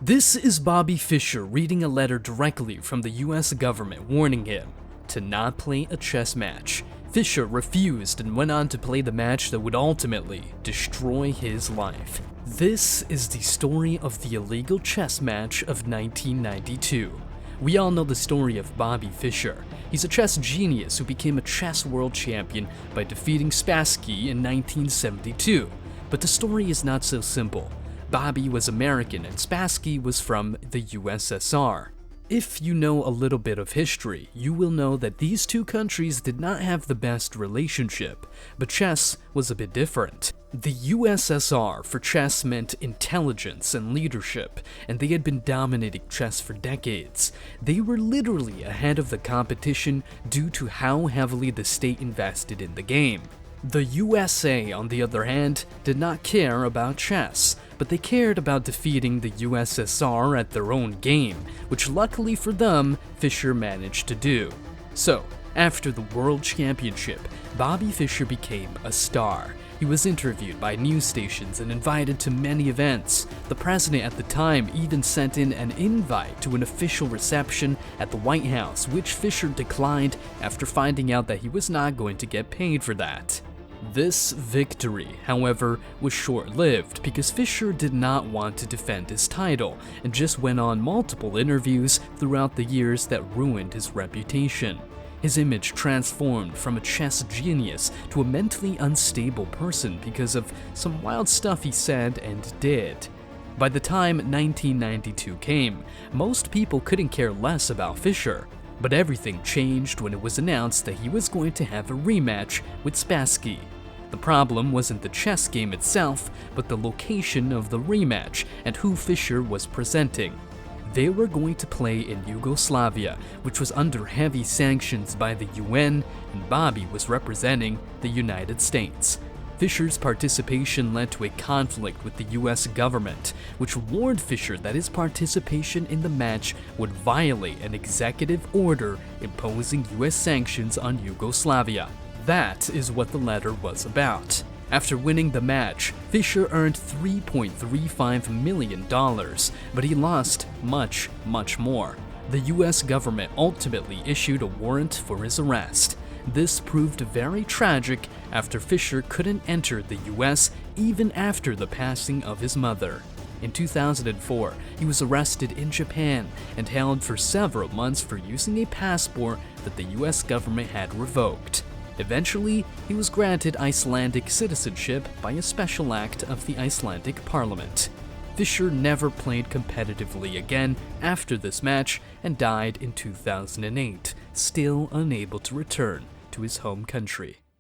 This is Bobby Fischer reading a letter directly from the US government warning him to not play a chess match. Fischer refused and went on to play the match that would ultimately destroy his life. This is the story of the illegal chess match of 1992. We all know the story of Bobby Fischer. He's a chess genius who became a chess world champion by defeating Spassky in 1972. But the story is not so simple. Bobby was American and Spassky was from the USSR. If you know a little bit of history, you will know that these two countries did not have the best relationship, but chess was a bit different. The USSR for chess meant intelligence and leadership, and they had been dominating chess for decades. They were literally ahead of the competition due to how heavily the state invested in the game. The USA, on the other hand, did not care about chess, but they cared about defeating the USSR at their own game, which luckily for them, Fischer managed to do. So, after the World Championship, Bobby Fischer became a star. He was interviewed by news stations and invited to many events. The president at the time even sent in an invite to an official reception at the White House, which Fischer declined after finding out that he was not going to get paid for that. This victory, however, was short-lived because Fischer did not want to defend his title and just went on multiple interviews throughout the years that ruined his reputation. His image transformed from a chess genius to a mentally unstable person because of some wild stuff he said and did. By the time 1992 came, most people couldn't care less about Fischer. But everything changed when it was announced that he was going to have a rematch with Spassky. The problem wasn't the chess game itself, but the location of the rematch and who Fischer was presenting. They were going to play in Yugoslavia, which was under heavy sanctions by the UN, and Bobby was representing the United States. Fischer's participation led to a conflict with the US government, which warned Fischer that his participation in the match would violate an executive order imposing US sanctions on Yugoslavia. That is what the letter was about. After winning the match, Fischer earned $3.35 million, but he lost much more. The US government ultimately issued a warrant for his arrest. This proved very tragic after Fischer couldn't enter the US even after the passing of his mother. In 2004, he was arrested in Japan and held for several months for using a passport that the US government had revoked. Eventually, he was granted Icelandic citizenship by a special act of the Icelandic parliament. Fischer never played competitively again after this match and died in 2008, still unable to return to his home country.